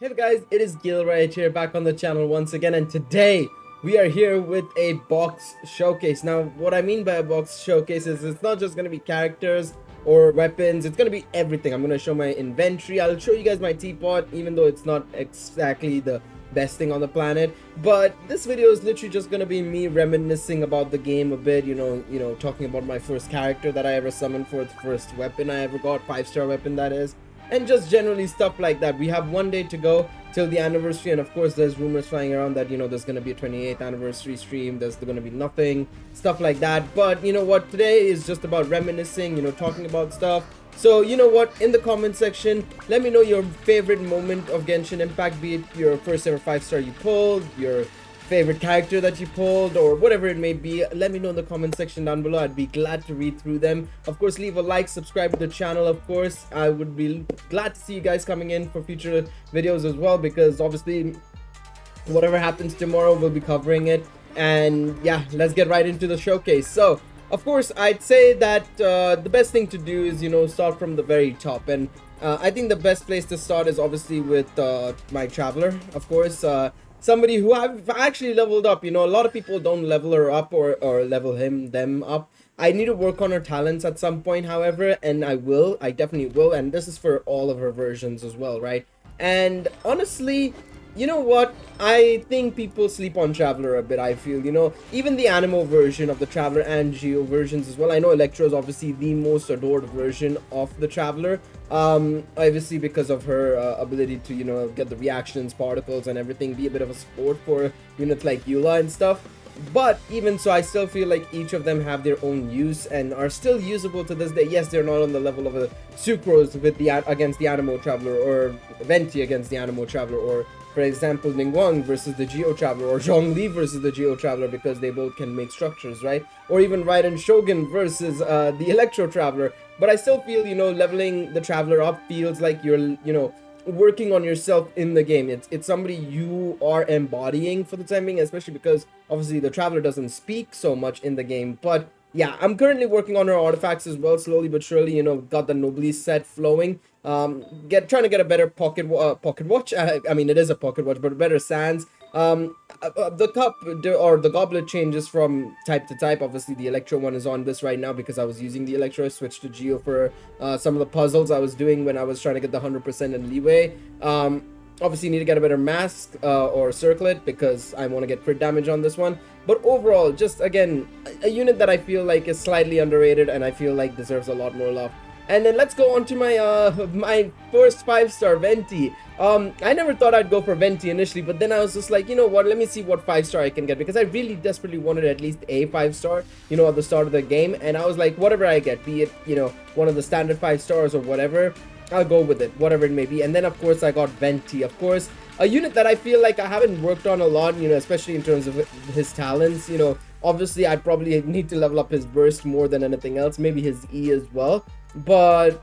Hey guys, it is Gil right here back on the channel once again, and today we are here with a box showcase. Now what I mean by a box showcase is it's not just going to be characters or weapons, it's going to be everything. I'm going to show my inventory, I'll show you guys my teapot even though it's not exactly the best thing on the planet, but this video is literally just going to be me reminiscing about the game a bit, you know, talking about my first character that I ever summoned for the first weapon I ever got, 5-star weapon that is. And just generally stuff like that. We have one day to go till the anniversary, and of course there's rumors flying around that, you know, there's gonna be a 28th anniversary stream, there's gonna be nothing, stuff like that. But you know what, today is just about reminiscing, you know, talking about stuff. So you know what, in the comment section, let me know your favorite moment of Genshin Impact, be it your first ever 5-star you pulled, your favorite character that you pulled, or whatever it may be. Let me know in the comment section down below. I'd be glad to read through them. Of course, leave a like, subscribe to the channel. Of course, I would be glad to see you guys coming in for future videos as well, because obviously whatever happens tomorrow we'll be covering it. And yeah, let's get right into the showcase. So of course, I'd say that the best thing to do is, you know, start from the very top, and I think the best place to start is obviously with my traveler, of course. Somebody who I've actually leveled up. You know, a lot of people don't level her up or level them up. I need to work on her talents at some point, however, and I definitely will, and this is for all of her versions as well, right? And honestly, you know what, I think people sleep on Traveler a bit. I feel, you know, even the Animo version of the Traveler and Geo versions as well. I know Electro is obviously the most adored version of the Traveler, obviously because of her ability to, you know, get the reactions, particles and everything, be a bit of a support for units like Eula and stuff. But even so, I still feel like each of them have their own use and are still usable to this day. Yes, they're not on the level of a Sucrose with the against the Animo Traveler, or Venti against the Animo Traveler, or for example Ningguang versus the Geo Traveler, or Zhongli versus the Geo Traveler, because they both can make structures, right? Or even Raiden Shogun versus the Electro Traveler. But I still feel, you know, leveling the Traveler up feels like you're, you know, working on yourself in the game. It's somebody you are embodying for the time being, especially because obviously the Traveler doesn't speak so much in the game. But yeah, I'm currently working on her artifacts as well, slowly but surely. You know, got the Noblesse set flowing. Trying to get a better pocket watch. I mean, it is a pocket watch, but better sands. The cup or the goblet changes from type to type. Obviously, the Electro one is on this right now because I was using the Electro. I switched to Geo for some of the puzzles I was doing when I was trying to get the 100% in leeway. Obviously, need to get a better mask or circlet because I want to get crit damage on this one. But overall, just again, a unit that I feel like is slightly underrated and I feel like deserves a lot more love. And then let's go on to my my first 5-star Venti. I never thought I'd go for Venti initially, but then I was just like, you know what, let me see what 5-star I can get, because I really desperately wanted at least a 5-star, you know, at the start of the game. And I was like, whatever I get, be it, you know, one of the standard 5 stars or whatever, I'll go with it, whatever it may be. And then of course I got Venti, of course, a unit that I feel like I haven't worked on a lot, you know, especially in terms of his talents. You know, obviously I'd probably need to level up his burst more than anything else, maybe his E as well. But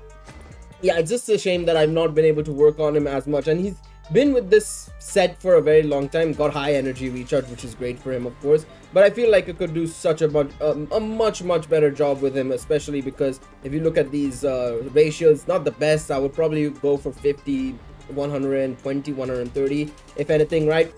yeah, it's just a shame that I've not been able to work on him as much, and he's been with this set for a very long time, got high energy recharge, which is great for him, of course, but I feel like I could do such a much better job with him, especially because if you look at these ratios, not the best. I would probably go for 50, 120, 130 if anything, right?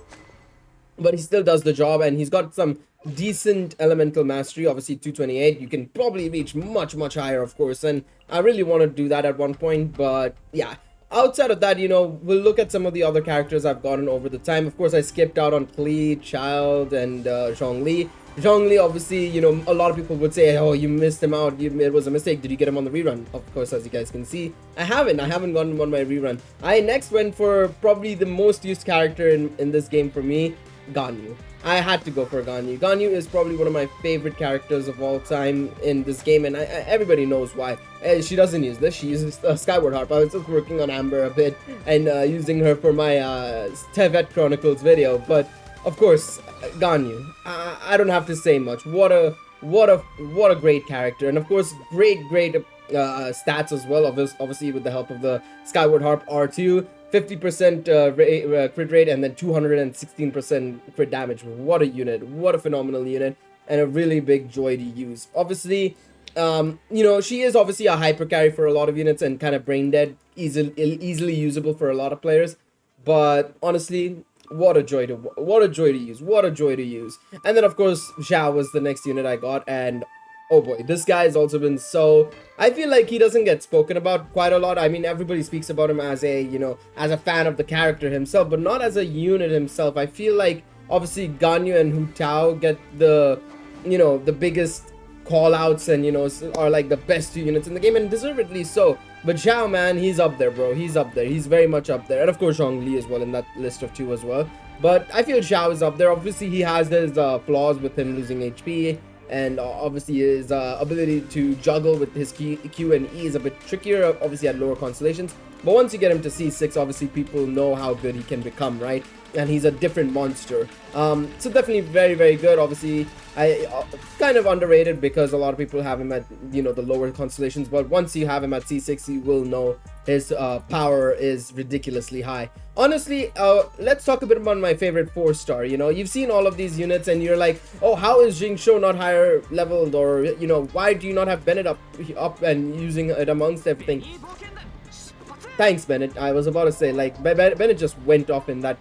But he still does the job, and he's got some decent elemental mastery. Obviously 228, you can probably reach much higher, of course, and I really want to do that at one point. But yeah, outside of that, you know, we'll look at some of the other characters I've gotten over the time. Of course, I skipped out on Klee, Child, and Zhongli. Zhongli, obviously, you know, a lot of people would say, oh, you missed him out, it was a mistake. Did you get him on the rerun? Of course, as you guys can see, I haven't gotten him on my rerun. I next went for probably the most used character in this game for me, Ganyu. I had to go for Ganyu. Ganyu is probably one of my favorite characters of all time in this game, and everybody knows why. She doesn't use this, she uses Skyward Harp. I was just working on Amber a bit and using her for my Tevet Chronicles video, but of course, Ganyu. I don't have to say much. What a great character, and of course, great stats as well. Obviously, with the help of the Skyward Harp R2. 50% crit rate and then 216% crit damage. What a unit, what a phenomenal unit, and a really big joy to use. Obviously, you know, she is obviously a hyper carry for a lot of units and kind of brain dead, easily usable for a lot of players. but honestly, what a joy to use, what a joy to use. And then of course Xiao was the next unit I got, and oh boy, this guy has also been so, I feel like he doesn't get spoken about quite a lot. I mean, everybody speaks about him as a, as a fan of the character himself, but not as a unit himself. I feel like obviously Ganyu and Hu Tao get the, the biggest call outs, and are like the best two units in the game, and deservedly so. But Xiao, man, he's up there, bro. He's up there. He's very much up there. And of course Zhongli as well in that list of two as well. But I feel Xiao is up there. Obviously he has his flaws with him losing HP, and obviously his ability to juggle with his Q and E is a bit trickier, obviously at lower constellations. But once you get him to C6, obviously people know how good he can become, right? And he's a different monster. So definitely very, very good. Obviously, I kind of underrated because a lot of people have him at, the lower constellations. But once you have him at C6, you will know his power is ridiculously high. Honestly, let's talk a bit about my favorite 4-star. You've seen all of these units and you're like, oh, how is Jingshou not higher leveled? Or, why do you not have Bennett up and using it amongst everything? Thanks, Bennett. I was about to say, like, Bennett just went off in that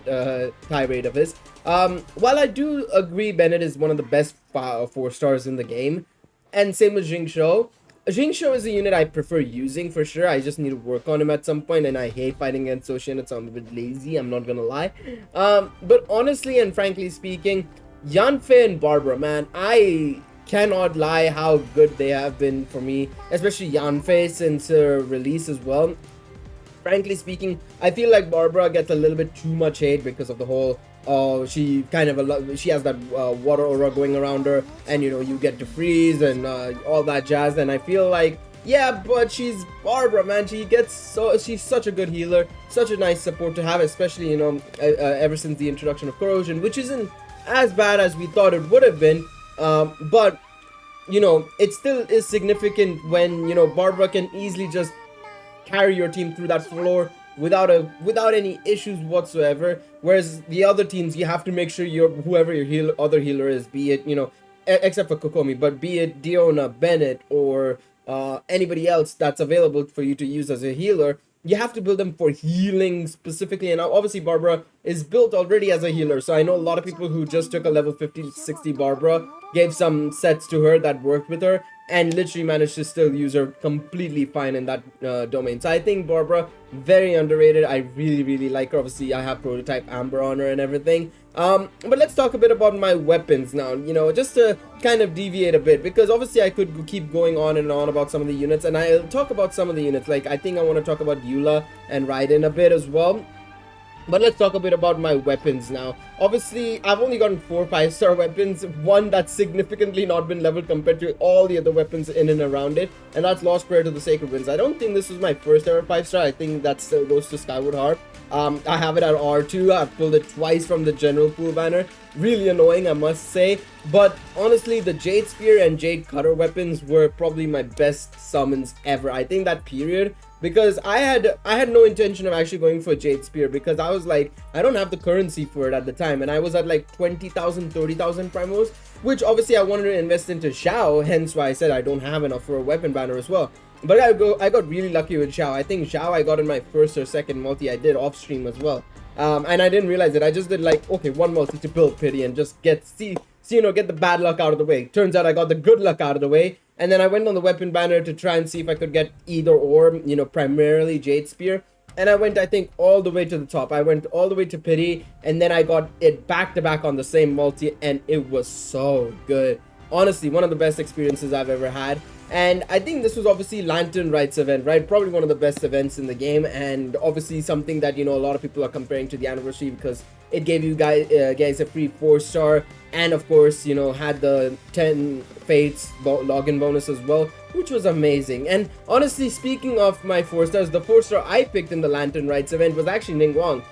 tirade of his. While I do agree Bennett is one of the best 4-stars in the game, and same with Jingshou. Jingshou is a unit I prefer using for sure. I just need to work on him at some point, and I hate fighting against Ocean. It sounds a bit lazy, I'm not gonna lie. But honestly and frankly speaking, Yanfei and Barbara, man, I cannot lie how good they have been for me, especially Yanfei since her release as well. Frankly speaking, I feel like Barbara gets a little bit too much hate because of the whole she kind of she has that water aura going around her, and you get to freeze and all that jazz. And I feel like, yeah, but she's Barbara, man. She's such a good healer, such a nice support to have, especially ever since the introduction of corrosion, which isn't as bad as we thought it would have been, but it still is significant when Barbara can easily just carry your team through that floor without any issues whatsoever. Whereas the other teams, you have to make sure whoever your other healer is, be it except for Kokomi, but be it Diona, Bennett, or anybody else that's available for you to use as a healer, you have to build them for healing specifically. And obviously Barbara is built already as a healer, so I know a lot of people who just took a level 50 to 60 Barbara, gave some sets to her that worked with her, and literally managed to still use her completely fine in that domain. So I think Barbara, very underrated. I really, really like her. Obviously I have prototype Amber on her and everything. But let's talk a bit about my weapons now, just to kind of deviate a bit, because obviously I could keep going on and on about some of the units, and I'll talk about some of the units. Like, I think I want to talk about Eula and Raiden a bit as well. But let's talk a bit about my weapons now. Obviously, I've only gotten 4 5-star weapons, one that's significantly not been leveled compared to all the other weapons in and around it, and that's Lost Prayer to the Sacred Winds. I don't think this was my first ever 5-star. I think that still goes to Skyward Harp. I have it at R2. I've pulled it twice from the general pool banner. Really annoying, I must say. But honestly, the Jade Spear and Jade Cutter weapons were probably my best summons ever. I think that period, because I had no intention of actually going for Jade Spear, because I was like, I don't have the currency for it at the time, and I was at like 20,000 30,000 primos, which obviously I wanted to invest into Xiao, hence why I said I don't have enough for a weapon banner as well. But I got really lucky with Xiao. I think Xiao I got in my first or second multi I did off stream as well, and I didn't realize it. I just did like, okay, one multi to build pity and just get the bad luck out of the way. Turns out I got the good luck out of the way. And then I went on the weapon banner to try and see if I could get either or, primarily Jade Spear. And I went, I think, all the way to the top. I went all the way to Pity, and then I got it back to back on the same multi, and it was so good. Honestly, one of the best experiences I've ever had. And I think this was obviously Lantern Rites event, right? Probably one of the best events in the game, and obviously something that, a lot of people are comparing to the anniversary, because it gave you guys a free 4-star, and of course, had the 10 Fates login bonus as well, which was amazing. And honestly, speaking of my 4-stars, the 4-star I picked in the Lantern Rites event was actually Ning Wang,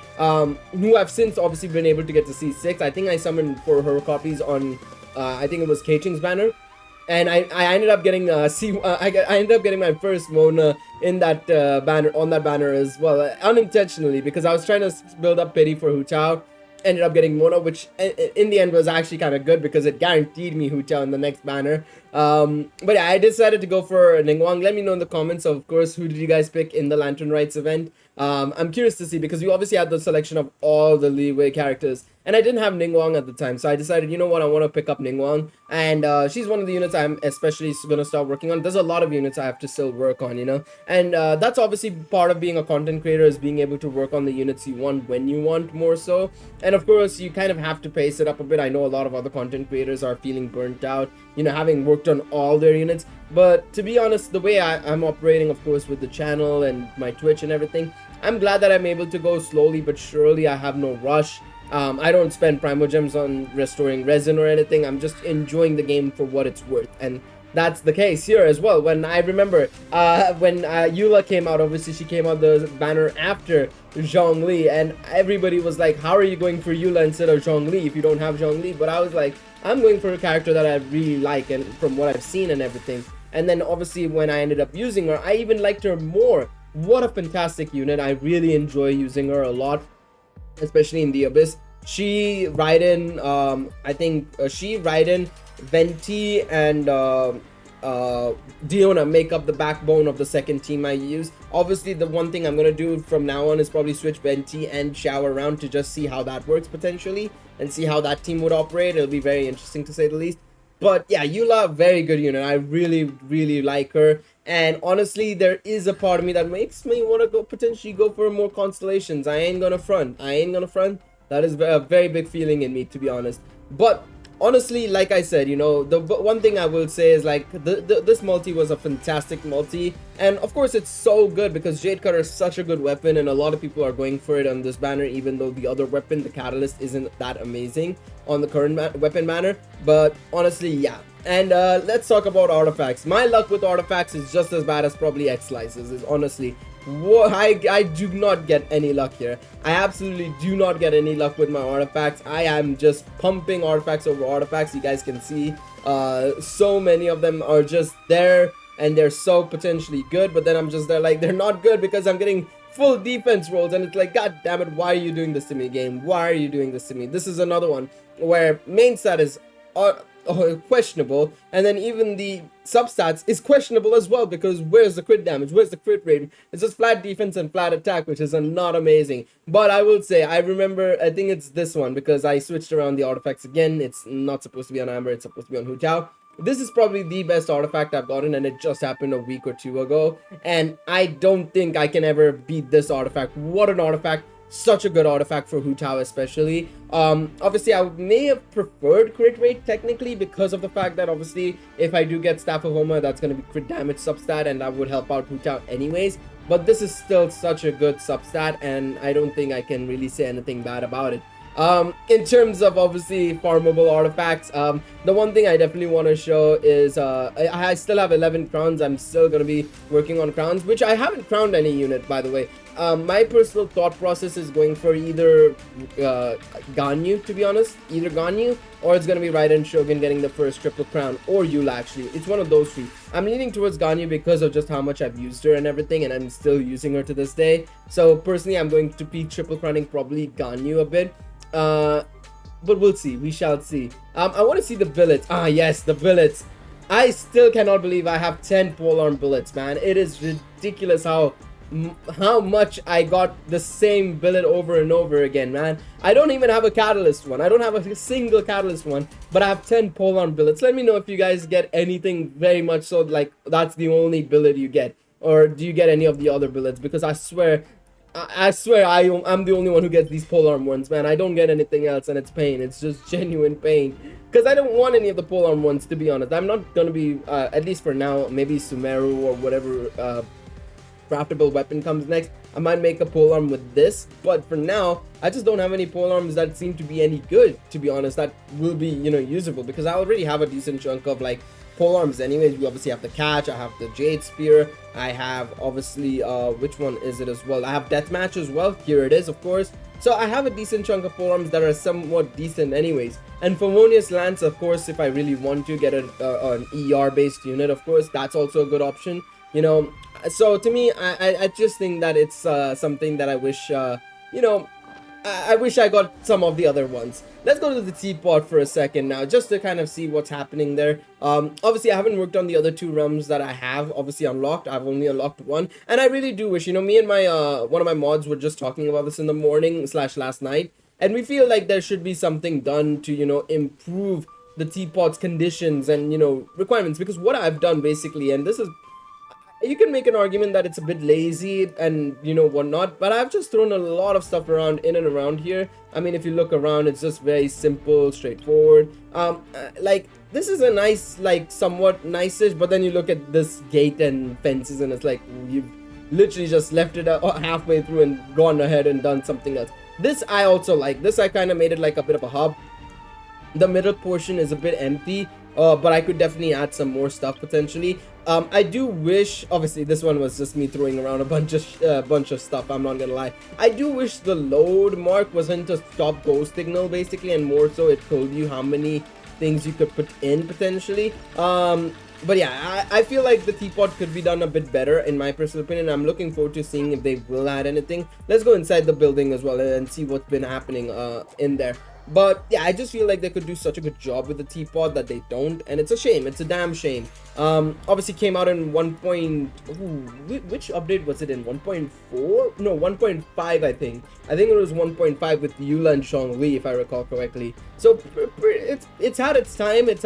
who I've since obviously been able to get to C6. I think I summoned for her copies on, I think it was Keiching's banner. And I ended up getting I ended up getting my first Mona in that banner, on that banner as well, unintentionally, because I was trying to build up pity for Hu Tao. Ended up getting Mona, which in the end was actually kind of good, because it guaranteed me Hu Tao in the next banner. But yeah, I decided to go for Ningguang. Let me know in the comments, of course, who did you guys pick in the Lantern Rites event. I'm curious to see, because we obviously had the selection of all the leeway characters, and I didn't have Ningguang at the time, so I decided, you know what, I want to pick up Ningguang, and she's one of the units I'm especially going to start working on. There's a lot of units I have to still work on, and that's obviously part of being a content creator, is being able to work on the units you want when you want, more so. And of course, you kind of have to pace it up a bit. I know a lot of other content creators are feeling burnt out, having worked on all their units. But to be honest, the way I'm operating, of course, with the channel and my Twitch and everything, I'm glad that I'm able to go slowly but surely. I have no rush. I don't spend primogems on restoring resin or anything. I'm just enjoying the game for what it's worth, and that's the case here as well. When I remember when Eula came out, obviously she came out the banner after Zhongli, and everybody was like, how are you going for Eula instead of Zhongli if you don't have Zhongli? But I was like, I'm going for a character that I really like, and from what I've seen and everything. And then obviously when I ended up using her, I even liked her more. What a fantastic unit. I really enjoy using her a lot, especially in the Abyss. She Raiden, I think she Raiden, Venti, and Diona make up the backbone of the second team I use. Obviously, the one thing I'm gonna do from now on is probably switch Venti and Xiao around to just see how that works potentially, and see how that team would operate. It'll be very interesting, to say the least. But yeah, Eula, very good unit. I really like her. And honestly, there is a part of me that makes me want to potentially go for more constellations. I ain't gonna front. That is a very big feeling in me, to be honest. But honestly, like I said, the one thing I will say is, like, this multi was a fantastic multi, and of course it's so good because Jade Cutter is such a good weapon, and a lot of people are going for it on this banner, even though the other weapon, the Catalyst, isn't that amazing on the current weapon banner. But honestly, yeah. And let's talk about artifacts. My luck with artifacts is just as bad as probably X Slices is, honestly. I do not get any luck here. I absolutely do not get any luck with my artifacts. I am just pumping artifacts over artifacts. You guys can see so many of them are just there, and they're so potentially good, but then I'm just there like, they're not good because I'm getting full defense rolls, and it's like, god damn it, why are you doing this to me, game? Why are you doing this to me? This is another one where main stat is questionable, and then even the substats is questionable as well, because where's the crit damage, where's the crit rate? It's just flat defense and flat attack, which is not amazing. But I will say, I remember, I think it's this one, because I switched around the artifacts again. It's not supposed to be on Amber, it's supposed to be on Hu Tao. This is probably the best artifact I've gotten, and it just happened a week or two ago, and I don't think I can ever beat this artifact. What an artifact! Such a good artifact for Hu Tao especially. Obviously I may have preferred crit rate technically, because of the fact that obviously if I do get Staff of Homer, that's going to be crit damage substat, and that would help out Hu Tao anyways. But this is still such a good substat, and I don't think I can really say anything bad about it. In terms of obviously farmable artifacts, the one thing I definitely want to show is I still have 11 crowns. I'm still going to be working on crowns, which I haven't crowned any unit, by the way. My personal thought process is going for either Ganyu, to be honest, either Ganyu, or it's going to be Raiden Shogun getting the first triple crown, or Eula actually. It's one of those three. I'm leaning towards Ganyu because of just how much I've used her and everything, and I'm still using her to this day. So personally, I'm going to be triple crowning probably Ganyu a bit. But we'll see. We shall see. I want to see the billets. Ah, yes, the billets. I still cannot believe I have 10 polearm billets, man. It is ridiculous how much I got the same billet over and over again, man. I don't even have a catalyst one. I don't have a single catalyst one, but I have 10 polearm billets. Let me know if you guys get anything very much so like that's the only billet you get, or do you get any of the other billets? Because I swear I'm the only one who gets these polearm ones, man. I don't get anything else, and it's pain. It's just genuine pain, because I don't want any of the polearm ones, to be honest. I'm not gonna be at least for now, maybe Sumeru or whatever craftable weapon comes next, I might make a polearm with this, but for now I just don't have any polearms that seem to be any good, to be honest, that will be, usable, because I already have a decent chunk of like polearms anyways. We obviously have the catch, I have the jade spear, I have obviously which one is it as well, I have deathmatch as well, here it is, of course. So I have a decent chunk of polearms that are somewhat decent anyways. And Favonius Lance, of course, if I really want to get an ER based unit, of course, that's also a good option, So to me, I just think that it's something that I wish, I wish I got some of the other ones. Let's go to the teapot for a second now, just to kind of see what's happening there. Obviously, I haven't worked on the other two realms that I have obviously unlocked. I've only unlocked one, and I really do wish, me and my one of my mods were just talking about this in the morning slash last night, and we feel like there should be something done to, improve the teapot's conditions and, requirements. Because what I've done basically, and this is, you can make an argument that it's a bit lazy and whatnot, but I've just thrown a lot of stuff around in and around here. I mean, if you look around, it's just very simple, straightforward. Like, this is a nice, like, somewhat nice-ish, but then you look at this gate and fences and it's like you've literally just left it halfway through and gone ahead and done something else. This I also like. This I kind of made it like a bit of a hub. The middle portion is a bit empty, but I could definitely add some more stuff potentially. I do wish, obviously this one was just me throwing around a bunch of stuff, I'm not gonna lie. I do wish the load mark wasn't a stop go signal basically, and more so it told you how many things you could put in potentially. But yeah, I feel like the teapot could be done a bit better in my personal opinion. I'm looking forward to seeing if they will add anything. Let's go inside the building as well and see what's been happening in there. But yeah, I just feel like they could do such a good job with the teapot that they don't, and it's a shame. It's a damn shame. Obviously came out in 1. Which update was it in? 1.4? No, 1.5 I think. I think it was 1.5 with Eula and Zhongli, if I recall correctly. So it's had its time. It's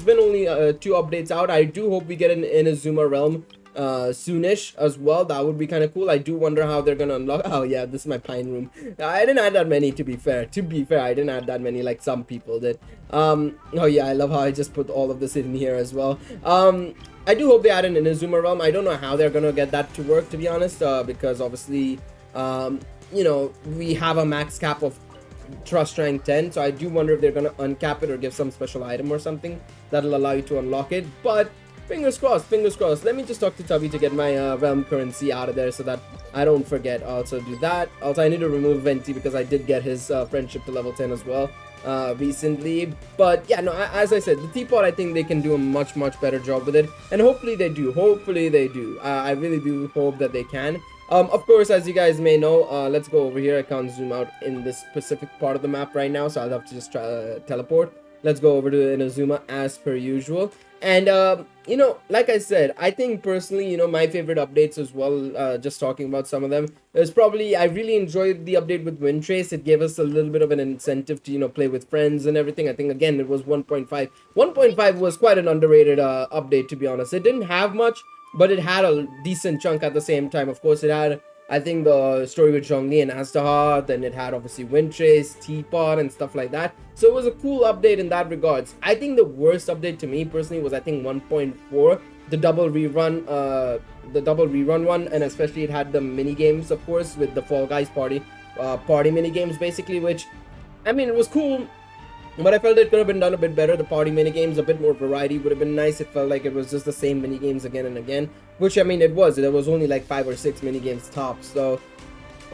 been only 2 updates out. I do hope we get an Inazuma realm soonish as well. That would be kind of cool. I do wonder how they're gonna unlock. Oh yeah, this is my pine room. I didn't add that many, to be fair. I didn't add that many like some people did. Oh yeah, I love how I just put all of this in here as well. I do hope they add an Inazuma realm. I don't know how they're gonna get that to work, to be honest, because obviously we have a max cap of trust rank 10, so I do wonder if they're gonna uncap it or give some special item or something that'll allow you to unlock it. But fingers crossed, fingers crossed. Let me just talk to Tubby to get my realm currency out of there so that I don't forget. I'll also do that. Also, I need to remove Venti because I did get his friendship to level 10 as well recently. But yeah, no, as I said, the teapot, I think they can do a much better job with it, and hopefully they do. I really do hope that they can. Of course, as you guys may know, let's go over here. I can't zoom out in this specific part of the map right now, so I'll have to just try teleport. Let's go over to Inazuma as per usual. And like I said, I think personally, my favorite updates as well, just talking about some of them, is probably, I really enjoyed the update with Wind Trace. It gave us a little bit of an incentive to play with friends and everything. I think again it was 1.5. 1.5 was quite an underrated update, to be honest. It didn't have much, but it had a decent chunk at the same time. Of course, it had, I think, the story with Zhongli and Astaha, then it had obviously Wind Trace, Teapot, and stuff like that. So it was a cool update in that regards. I think the worst update to me personally was, I think, 1.4, the double rerun one, and especially it had the mini games, of course, with the Fall Guys party mini games basically, which, I mean, it was cool. But I felt it could have been done a bit better. The party minigames, a bit more variety would have been nice. It felt like it was just the same minigames again and again. Which, I mean, it was. There was only like 5 or 6 minigames tops. So,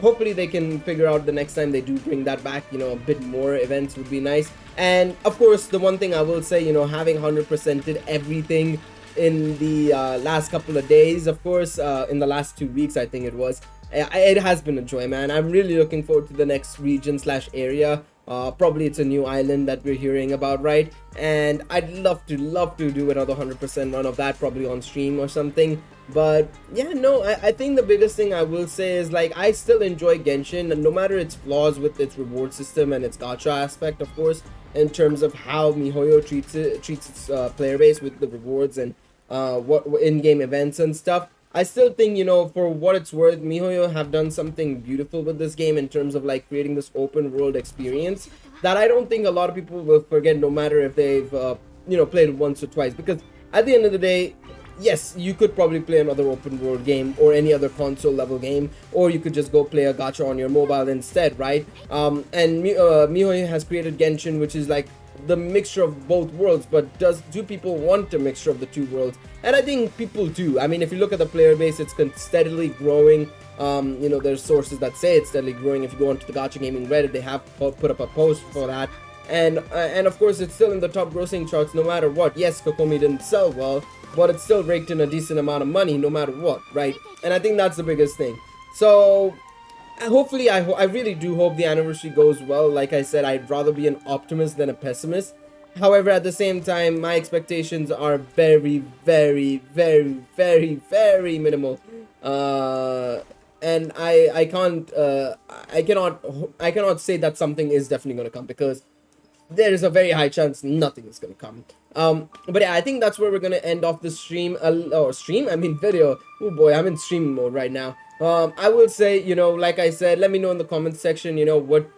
hopefully they can figure out the next time they do bring that back, a bit more events would be nice. And, of course, the one thing I will say, having 100%ed everything in the last couple of days, of course, in the last 2 weeks, I think it was. It has been a joy, man. I'm really looking forward to the next region / area. Probably it's a new island that we're hearing about, right? And I'd love to do another 100% run of that, probably on stream or something. But yeah, no, I think the biggest thing I will say is, like, I still enjoy Genshin, and no matter its flaws with its reward system and its gacha aspect, of course, in terms of how MiHoYo treats its player base with the rewards and what in-game events and stuff. I still think, for what it's worth, MiHoYo have done something beautiful with this game in terms of, like, creating this open world experience that I don't think a lot of people will forget, no matter if they've, played it once or twice. Because at the end of the day, yes, you could probably play another open world game or any other console level game, or you could just go play a gacha on your mobile instead, right? And MiHoYo has created Genshin, which is like the mixture of both worlds. But do people want a mixture of the two worlds? And I think people do. I mean, if you look at the player base, it's steadily growing. There's sources that say it's steadily growing. If you go onto the Gacha Gaming Reddit, they have put up a post for that. And of course, it's still in the top grossing charts no matter what. Yes, Kokomi didn't sell well, but it still raked in a decent amount of money no matter what, right? And I think that's the biggest thing. So hopefully I really do hope the anniversary goes well. Like I said, I'd rather be an optimist than a pessimist. However, at the same time, my expectations are very, very, very, very, very minimal. And I cannot say that something is definitely going to come, because there is a very high chance nothing is gonna come. But yeah, I think that's where we're gonna end off the stream. Or stream, I mean video. Oh boy, I'm in streaming mode right now. I will say, like I said, let me know in the comments section, what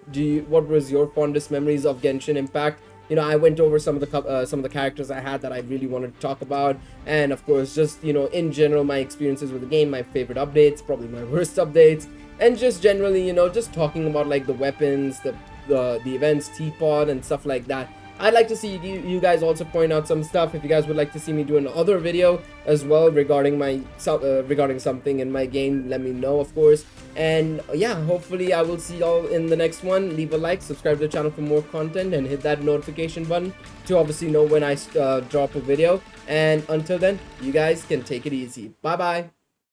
was your fondest memories of Genshin Impact. I went over some of the characters I had that I really wanted to talk about, and of course, just in general, my experiences with the game, my favorite updates, probably my worst updates, and just generally, just talking about like the weapons, the events, teapot, and stuff like that. I'd like to see you guys also point out some stuff. If you guys would like to see me do another video as well regarding regarding something in my game, let me know, of course. And yeah, hopefully I will see y'all in the next one. Leave a like, subscribe to the channel for more content, and hit that notification button to obviously know when I drop a video. And until then, you guys can take it easy. Bye bye.